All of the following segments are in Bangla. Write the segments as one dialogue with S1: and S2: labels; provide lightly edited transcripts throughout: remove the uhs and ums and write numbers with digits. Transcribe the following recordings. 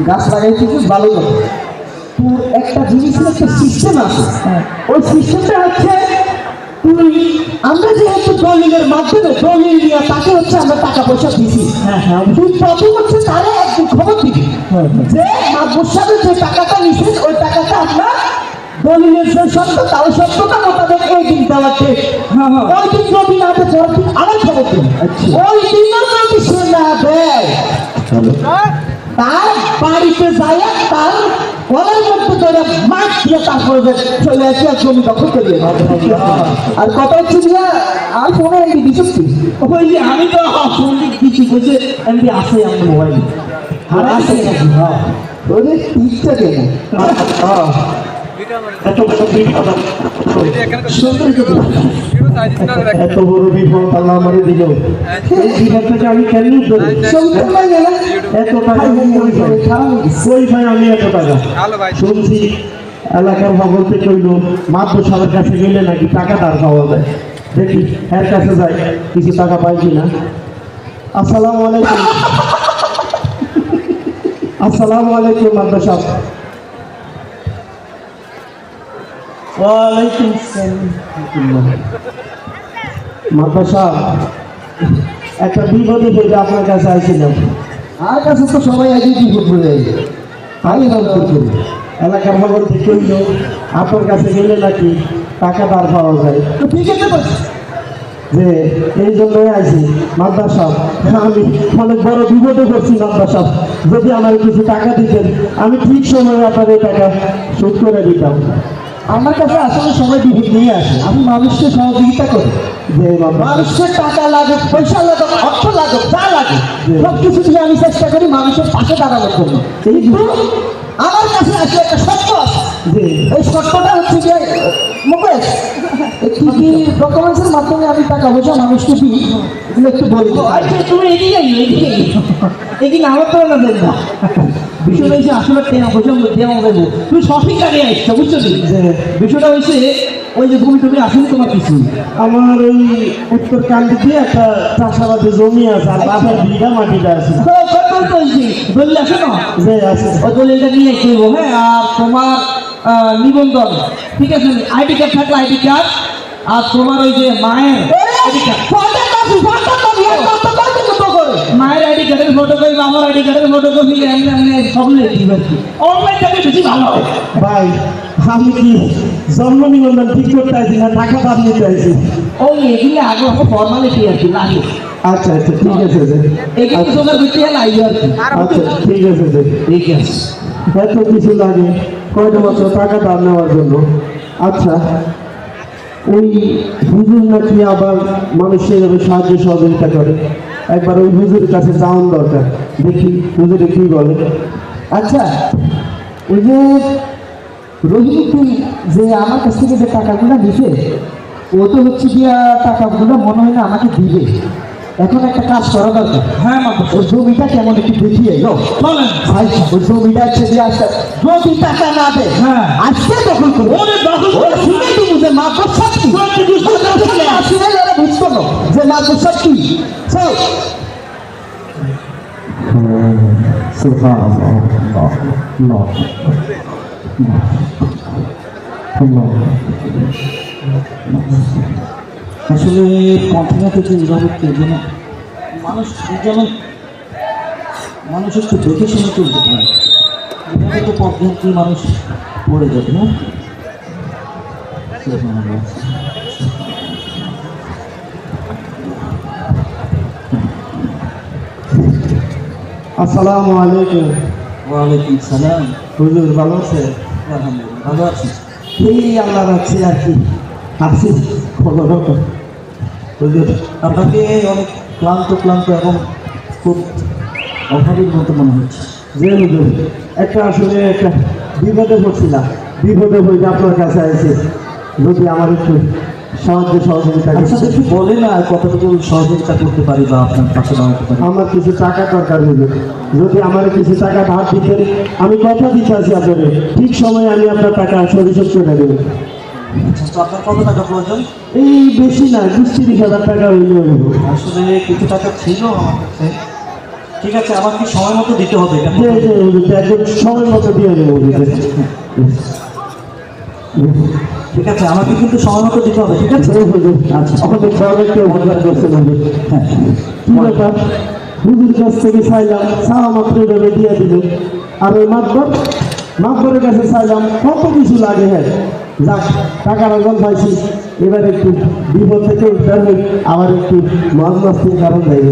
S1: গাছ লাগাইতেছিস ভালো কথা, তোর একটা জিনিসের একটা সিস্টেম আছে। ওই সিস্টেমটা হচ্ছে তুই, আমরা যেহেতু দলিলের মাধ্যমে দলিল নিয়ে তাকে হচ্ছে আমরা টাকা পয়সা দিছি, তুই প্রথম হচ্ছে তারা একদিন খবর দিবি যে মাহবুব সাহেব যে টাকাটা নিছেন ওই টাকাটা আমরা দলিলের যে সত্য তার সত্যতা মোতাবেক এই দিন দেওয়াতে ওই দিন যদি না দেয় পরের দিন আবার খবর দিবি। ওই দিনও যদি সে না দেয় তার বাড়িতে যায় তার গলার মধ্যে ধরে মাছ দিয়ে তারপরে চলে আসে আর জমি দখল করিয়ে। আর কথা হচ্ছে যে আর ফোনে এমবি দিচ্ছি ওই যে আমি তো ফোন দিচ্ছি বলছে এমবি আসে আমার মোবাইলে আর আসে নাকি? হ্যাঁ ওরে টিকটা কেন এত এত বড় বিপদ আল্লাহ আমারে দিল, এই বিপদটাকে আমি কেন ধরি? এত টাকা কই ভাই আমি এত টাকা শুনছি এলাকার ভগতে কইল মাত্র সবার কাছে গেলে নাকি টাকা তার পাওয়া যায়। দেখি এর কাছে যাই কিছু টাকা পাই কিনা। আসসালামু আলাইকুম। আসসালামু আলাইকুম মাদ্দা সাহেব। ওয়ালাইকুম আসসালাম। মাদ্দা সাহেব একটা বিপদে পড়ে আপনার কাছে আসছিলাম। আর কাছে তো সবাই আগে বিপদ পড়ে আমি করি এলাকার খবর কইল আপনার কাছে গেলে নাকি টাকা ধার পাওয়া যায়। তো ঠিক আছে যে এই জন্যই আছি মাদ্দা সাহেব, আমি অনেক বড় বিপদে পড়ছি মাদ্দা সাহেব, যদি আমার কিছু টাকা দিতেন আমি ঠিক সময়ে আপনার এই টাকা শোধ করে দিতাম। আমার কাছে আসলে সবাই বিপদ নিয়ে আসে, আমি মানুষকে সহযোগিতা করি যে মানুষের টাকা লাগে, পয়সা লাগে, অর্থ লাগে, যা লাগে সব কিছু দিয়ে আমি চেষ্টা করি মানুষের পাশে দাঁড়ানোর জন্য। কিন্তু আমার কাছে আসলে একটা শর্ত আছে, যে এই শর্তটা হচ্ছে যে মুকেশ কি কি ডকুমেন্টসের মাধ্যমে আমি টাকা পয়সা মানুষকে দিই এগুলো একটু বলবো। আচ্ছা তুমি এদিকে এদিকে এদিকে আমার তো না দেন না বিষয়টা হচ্ছে আসলে টাকা পয়সা দেওয়া যাবো, তুমি সঠিক আগে আসছো বুঝছো যে বিষয়টা হয়েছে ওই যে ভূমি টুমি আসলে তোমার কিছু আমার ওই উত্তর কান্দি দিয়ে একটা চাষাবাদের জমি আছে আর বাসার বিঘা মাটিটা আছে বললে আসো না যে আছে ওই দলিলটা নিয়ে করবো। হ্যাঁ আর তোমার নিবন্ধন ঠিক আছে, আইডি কার্ড থাকলে আইডি কার্ড, আর তোমার ওই যে মায়ের আইডি কার্ড, মায়ের আইডি কার্ডের ফটোকপি, আমার আইডি কার্ডের ফটোকপি সবগুলো অনলাইন বেশি ভালো হয়। ভাই আমি কি জন্ম নিবন্ধন ঠিক করতে আসি না টাকা দাম নিতে আসি? ওই এগুলো আগে ফর্মালিটি আর কি লাগে। আচ্ছা আচ্ছা ঠিক আছে এগুলো তোমার দিতে লাগে আর কি। আচ্ছা ঠিক আছে ঠিক আছে, এত কিছু লাগে কয়টা বছর টাকা দাম নেওয়ার জন্য। আচ্ছা ওই হুজুর নাকি আবার মানুষের সাহায্য সহযোগিতা করে, একবার ওই হুজুরের কাছে যাওয়ার দরকার, দেখি হুজুরে কি বলে। আচ্ছা ওই যে রহিমুদ্দিন যে আমার কাছ থেকে যে টাকাগুলো নিছে ও তো হচ্ছে গিয়া টাকাগুলো মনে হয় না আমাকে দিবে, এখন একটা কাজ করা দরকার। হ্যাঁ ওই জমিটা কেমন একটু দেখিয়ে এলো বলেন ভাই, ওই জমিটা হচ্ছে যে আসতে যদি টাকা না দেয় হ্যাঁ আজকে দখল করবো শুনে তো বুঝে মাদ্রাস শক্তি বুঝতো না যে মাদ্রাস শক্তি আসলে কন্টিনিউ থেকে এইভাবে যেন মানুষ যেমন মানুষ একটু দেখে শুনে চলতে পারে, এভাবে তো পদ্ধতি মানুষ পড়ে যাবে। হ্যাঁ আসসালামু আলাইকুম। ওয়ালাইকুম সালাম। হুজুর ভালো আছে? আলহামদুলিল্লাহ ভালো আছি, এই আল্লাহ রাখছি আর কি আছি। হুজুর আপনাকে অনেক ক্লান্ত এবং খুব অভাবের মতো মনে হচ্ছে। যে হুজুর একটা আসলে একটা বিপদে পড়ছিলাম, বিপদে পড়ে আপনার কাছে আছে, যদি আমার একটু সহযোগিতা একটু বলে না কতটুকু সহযোগিতা করতে পারি বা আপনার পাশে দাঁড়াতে পারি। আমার কিছু টাকা দরকার হুজুর, যদি আমার কিছু টাকা ধার দিতেন আমি কথা দিতে আছি আপনাদের, ঠিক সময়ে আমি আপনার টাকা পরিশোধ করে দেবো। আপনার কত টাকা প্রয়োজন? এই বেশি না 20-30 হাজার টাকা হইলে আসলে কিছু টাকা ছিল আমার কাছে,
S2: ঠিক আছে, আমাকে সময় মতো দিতে হবে এটা।
S1: যে একদম সময় মতো দিয়ে দেবো।
S2: ঠিক আছে, আমাকে কিন্তু সময় মতো দিতে হবে, ঠিক আছে?
S1: আচ্ছা, আমাদের ঘরে কেউ অধিকার করছে না।
S2: হ্যাঁ,
S1: কি ব্যাপার, হুজুর কাছ থেকে চাইলাম, চাওয়া মাত্র এভাবে দিয়ে দিল। আর ওই মাতবরের কাছে চাইলাম, কত কিছু লাগে। হ্যাঁ যাক, টাকার অজন পাইছি, এবার একটু বিপদ থেকে উদ্ধার হই, আবার একটু মজ মাস্তির কারণ দেয়।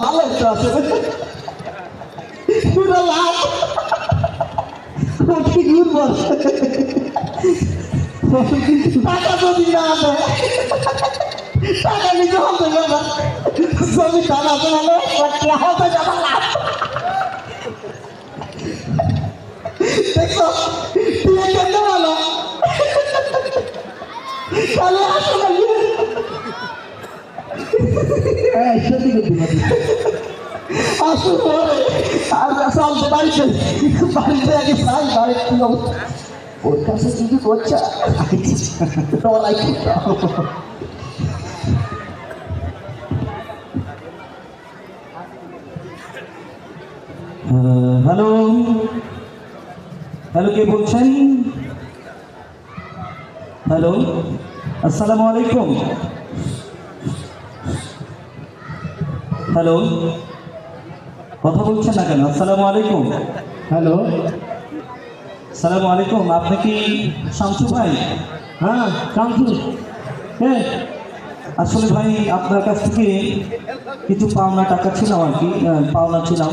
S1: ভালো একটা আছে পুরো লাভ ঠিক উর্বর। টাকা যদি না দেয়, টাকা নিতে হবে না, জমি টাকা দেওয়ালে হতে যাবে না। দেখো তুই কেন ভালো তাহলে আসলে সত্যি করতে আসল পরে আর চলতে বাড়িতে বাড়িতে আগে চাই বাড়ির কি অবস্থা। ওর কাছে যদি করছে ডলাই
S2: হ্যালো হ্যালো, কে বলছেন? হ্যালো, আসসালামু আলাইকুম। হ্যালো, কথা বলছেন না কেন? আসসালামু আলাইকুম।
S1: হ্যালো,
S2: আসসালামু আলাইকুম, আপনি কি শামসু ভাই?
S1: হ্যাঁ শামসু। হ্যাঁ
S2: আসলে ভাই আপনার কাছ থেকে কিছু পাওনা টাকা ছিলাম আর কি, পাওনা ছিলাম।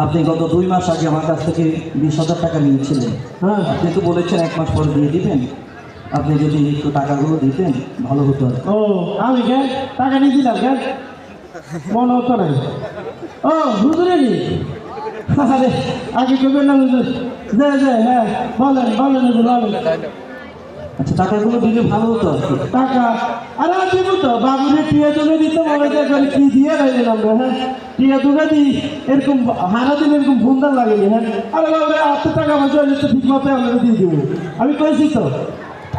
S2: আপনি গত 2 মাস আগে আমার কাছ থেকে 20,000 টাকা নিয়েছিলেন।
S1: হ্যাঁ,
S2: আপনি তো বলেছেন 1 মাস পরে দিয়ে দিবেন। আপনি যদি একটু টাকাগুলো দিতেন ভালো হতো আর কি।
S1: ও আমি কেন টাকা নিয়েছিলাম কেন মনে হতো না। ও হুজুরে নি, আরে আগে করবেন না হুজুর। হ্যাঁ বলেন বলেন হুজুর বলেন।
S2: আচ্ছা, টাকাগুলো দিলে ভালো হতো আর কি।
S1: টাকা আরে দিব তো, বাবুরে টিয়া তুলে দিতে মনে করে কি দিয়ে রাখলেন আমরা। হ্যাঁ টিয়া তুলে দিই, এরকম হারা দিন এরকম ভুন্দার লাগেনি। হ্যাঁ আরে বাবুরে এত টাকা পয়সা হলে তো ঠিক মতো আপনাকে দিয়ে দেবো। আমি কইছি তো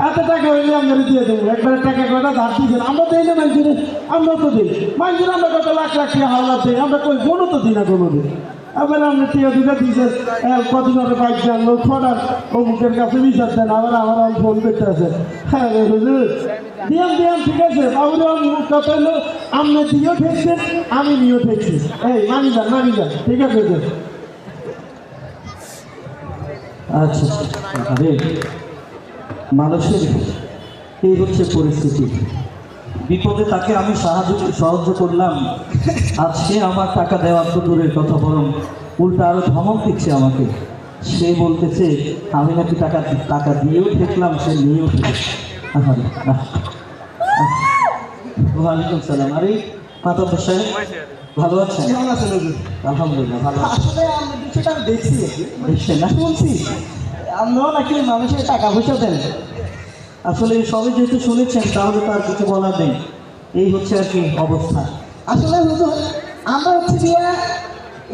S1: এত টাকা হইলে আপনাকে দিয়ে দেবো। একবারে টাকা কটা ধার দিয়েছেন, আমরা দিই না মানুষের, আমরা তো দিই মানুষের। আমরা কত লাখ লাখ টাকা হাওলা দিই, আমরা কই কোনো তো দিই না কোনো দিন। আবার আপনি টিয়া দুটো দিয়েছেন, কদিন আগে বাইক জানলো খোঁড়ার অমুকের কাছে বিচার দেন, আবার আমার ফোন করতে আছে। হ্যাঁ রে হুজুর দিয়াম ঠিক আছে বাবুর কথা হলো আপনি দিয়েও ঠেকছেন, আমি নিয়েও ঠেকছি। এই মানি যান ঠিক আছে হুজুর।
S2: আচ্ছা, আরে মানুষের এই হচ্ছে পরিস্থিতি। বিপদে তাকে আমি সাহায্য করলাম, আজ সে আমার টাকা দেওয়ার তো দূরের কথা, বরং উল্টা আরো ধমক দিচ্ছে আমাকে। সে বলতেছে আমি নাকি টাকা দিয়েও ঠেকলাম, সে নিয়েও ঠেকছে। ওয়ালাইকুম সালাম। আরে মাতাব সাহেব ভালো আছেন?
S1: কেমন আছেন হুজুর?
S2: আলহামদুলিল্লাহ ভালো আছি।
S1: আসলে আমরা বিষয়টা আমি দেখছি,
S2: দেখছেন না?
S1: শুনছি আমরাও নাকি মানুষের টাকা পয়সা দেন।
S2: আসলে সবই যেহেতু শুনেছেন তাহলে তো আর কিছু বলার নেই। এই হচ্ছে আর কি অবস্থা।
S1: আসলে হুজুর আমরা হচ্ছে গিয়া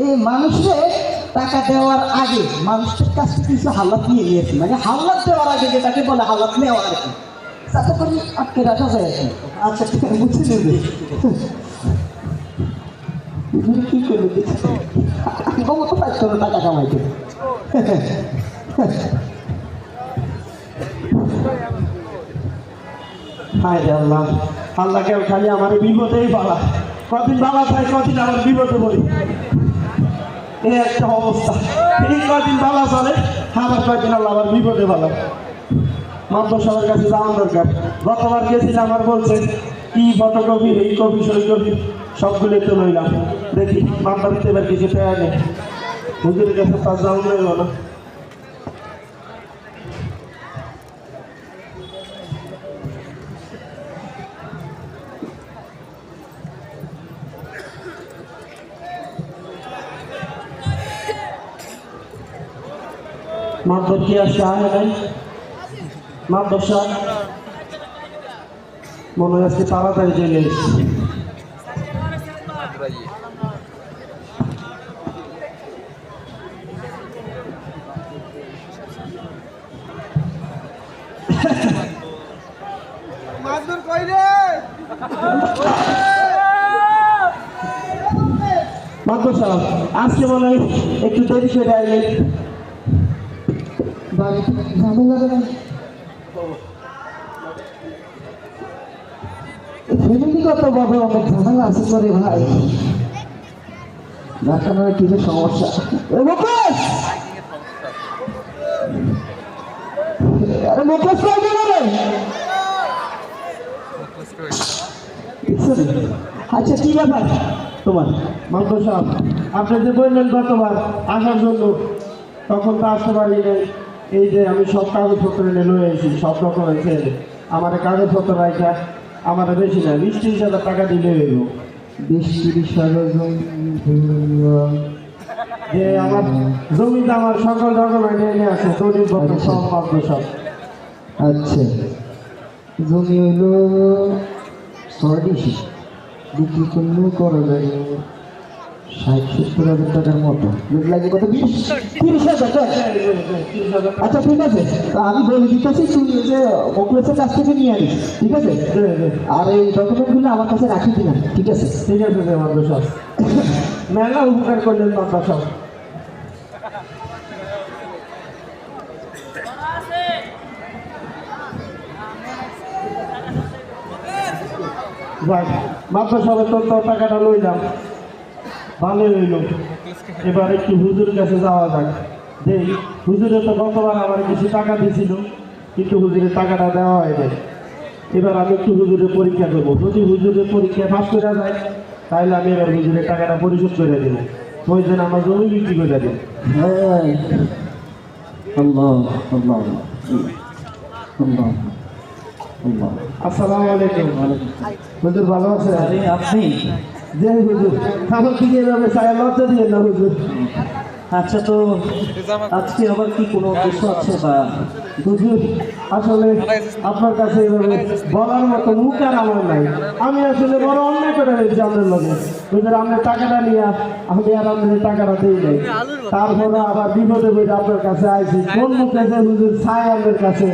S1: এই মানুষের টাকা দেওয়ার আগে মানুষের কাছ থেকে কিছু হালাত নিয়ে নিয়েছি, মানে হালাত দেওয়ার আগে যেটাকে বলে হালাত নেওয়া আর কি, যাতে করে আটকে রাখা যায় আর কি। আচ্ছা ঠিক আছে, বুঝছি নেবে কি করবে মতো পাইতো না টাকা কামাইতে। হায় রে আল্লাহ, আল্লাহকে খালি আমার বিপদেই বলা, কদিন বালা চাই কদিন আমার বিপদে বলি। এই একটা অবস্থা, এই কদিন বালা চলে, আমার কদিন আল্লাহ আমার বিপদে বলা। মাত্র সবার কাছে যাওয়ার দরকার। গতবার গেছিলাম, আমার বলছে কি ফটোকপি এই কপি সই কপি সবগুলো তো লইলাম, দেখি মামলা দিতে এবার কিছু পেয়ে নেই। হুজুরের কাছে তার যাওয়া রইল না। মাতবর কি আসছে আয় নাই? মাতবর সাহেব মনে হয় আজকে তাড়াতাড়ি চলে এসেছি। মাদ্রাস সাহেব আজকে মনে হয় একটু দেরি করে আইলেন। ফ্যামিলিগত ভাবে অনেক ঝামেলা আছে করে ভাই, দেখানোর কি যে সমস্যা। আরে মুকেশ ভাই বেরোবে। আচ্ছা কি ব্যাপার তোমার মাদ্রাস সাহেব? আপনি যে বললেন গতবার আসার জন্য, তখন তো আসতে পারি নাই। এই যে আমি সব কাগজপত্র নিয়ে লয়ে এসেছি, সব ডকুমেন্টস এনে আমার কাগজপত্র রাখা আমার বেশি না 20-30 হাজার টাকা দিলে হইল। 20-30 হাজার যে আমার জমিতে আমার সকল ডকুমেন্ট এনে আছে, দলিলপত্র সব মাদ্রাস সাহেব। আচ্ছা জমি হইল 6 বিক্রি করলেও করা যায় 60-70 হাজার টাকার মতো লাগে। কত 30 হাজার? আচ্ছা ঠিক আছে, তা আমি বলে দিতেছি তুই যে মুকেশের কাছ থেকে নিয়ে আনিস, ঠিক আছে? আর এই ডকুমেন্টগুলো আমার কাছে রাখি দিলাম, ঠিক আছে? ঠিক আছে মাদ্রাস সাহেব, মেলা উপকার করলেন মাদ্রাস সাহেব। মাদ্রাস সাহেবের তো টাকাটা লইলাম, ভালো হইল। এবার একটু হুজুরের কাছে যাওয়া যাক। দেখ হুজুরে তো গতবার আমার কিছু টাকা দিয়েছিল, কিন্তু হুজুরের টাকাটা দেওয়া হয়নি। এবার আমি একটু হুজুরের পরীক্ষা করবো, যদি হুজুরের পরীক্ষা পাস করে যায় তাহলে আমি এবার হুজুরের টাকাটা পরিশোধ করে দেবো। ওই জন্য আমার জমি বিক্রি করে দেবো। আসসালামু আলাইকুম। হুজুর ভালো আছেন?
S2: আরে আপনি?
S1: যে হুজুর আমার কি এভাবে ছায়া লজ্জা দিয়ে না হুজুর।
S2: আচ্ছা, তো আজকে আবার কি কোনো উদ্দেশ্য আছে বা?
S1: হুজুর আসলে আপনার কাছে এভাবে বলার মতো মুখ আর আমার নাই। আমি আসলে বড় অন্যায় করে রয়েছি আপনার লগে। হুজুর আপনার টাকাটা নিয়ে আমি আর আপনার টাকাটা দিই নাই, তারপরে আবার বিপদে বইটা আপনার কাছে আইছি। কোন মুখে যে হুজুর ছায় আপনার কাছে,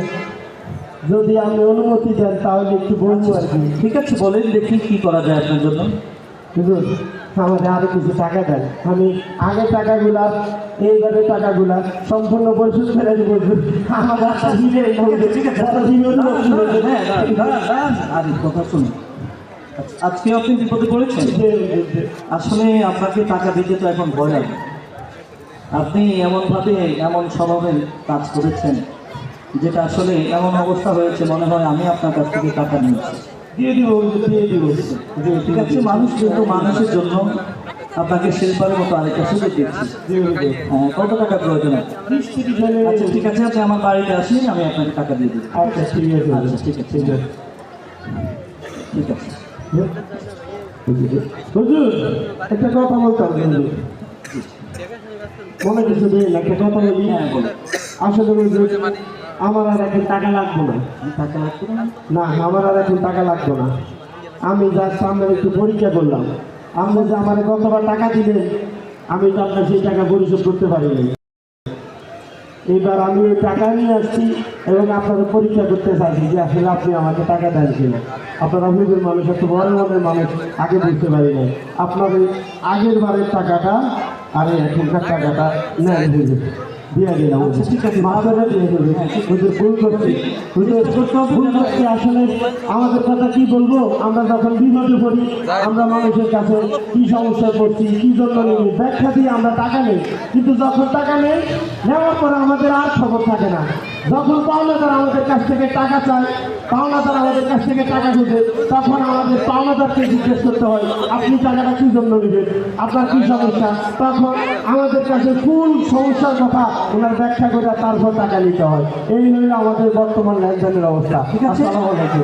S1: যদি আপনি অনুমতি দেন তাহলে একটু বলবো আর কি।
S2: ঠিক আছে, বলেন দেখি কি করা যায় আপনার জন্য।
S1: হুজুর আমাদের আরো কিছু টাকা দেন, আমি আগের টাকাগুলা এইবারের টাকাগুলা সম্পূর্ণ পরিশোধ করে দেবো। আমার রাস্তা দিলে
S2: ঠিক আছে, আরে কথা শুনুন, আজকে আপনি বিপদে পড়েছেন। আসলে আপনাকে টাকা দিতে তো এখন ভয় লাগে। আপনি এমনভাবে এমন স্বভাবের কাজ করেছেন যেটা আসলে এমন অবস্থা হয়েছে মনে হয় আমি আপনার কাছ থেকে টাকা নিয়েছি।
S1: দিয়ে দিব দিয়ে দিব।
S2: ঠিক আছে, মানুষ কিন্তু মানুষের জন্য আপনাকে শেষবারের মতো আরেকটা সুযোগ দিচ্ছি। হ্যাঁ, কত টাকা প্রয়োজন? আচ্ছা ঠিক আছে, আপনি আমার বাড়িতে আসেন, আমি আপনাকে টাকা দিয়ে দিই।
S1: আচ্ছা ঠিক আছে।
S2: আচ্ছা ঠিক আছে, ঠিক আছে, ঠিক আছে।
S1: হুজুর একটা কথা বলতাম হুজুর, মনে কিছু নেই, একটা কথা বলি।
S2: হ্যাঁ বলো।
S1: আসলে হুজুর আমার আর এখন টাকা লাগবে না।
S2: টাকা লাগবে না?
S1: না আমার আর এখন টাকা লাগবে না। আমি জাস্ট আপনার একটু পরীক্ষা করলাম, আপনি যে আমার কতবার টাকা দিলেন আমি তো আপনার সেই টাকা পরিশোধ করতে পারিনি। এবার আমি ওই টাকা নিয়ে আসছি এবং আপনাদের পরীক্ষা করতে চাইছি যে আসলে আপনি আমাকে টাকা দেন কিনা। আপনারা হুজুর মানুষ, একটু বড় মনের মানুষ, আগে বুঝতে পারি নাই। আপনার ওই আগের বারের টাকাটা আর এখনকার টাকাটা নেন হুজুর, দিয়ে দিলাম। ঠিক আছে, মাথাটা দিয়ে দেবে। হুজুর ভুল করছি, হুজুর ভুল করছি। আসলে আমাদের কথা কি বলবো, আমরা যখন বিপদে পড়ি আমরা মানুষের কাছে কি সমস্যায় পড়ছি, কি জন্য নেই ব্যাখ্যা দিয়ে আমরা টাকা নেই, কিন্তু যখন টাকা নেই নেওয়ার পরে আমাদের আর খবর থাকে না। যখন পাওনাদার আমাদের কাছ থেকে টাকা চায়, পাওনাদার আমাদের কাছ থেকে টাকা খুঁজে, তখন আমাদের পাওনাদারকে জিজ্ঞেস করতে হয় আপনি টাকাটা কি জন্য নেবেন, আপনার কি সমস্যা। তখন আমাদের কাছে ফুল সমস্যার কথা ওনার ব্যাখ্যা করে তারপর টাকা নিতে হয়। এই হইল আমাদের বর্তমান লেনদেনের অবস্থা। ঠিক আছে, আসসালামু আলাইকুম।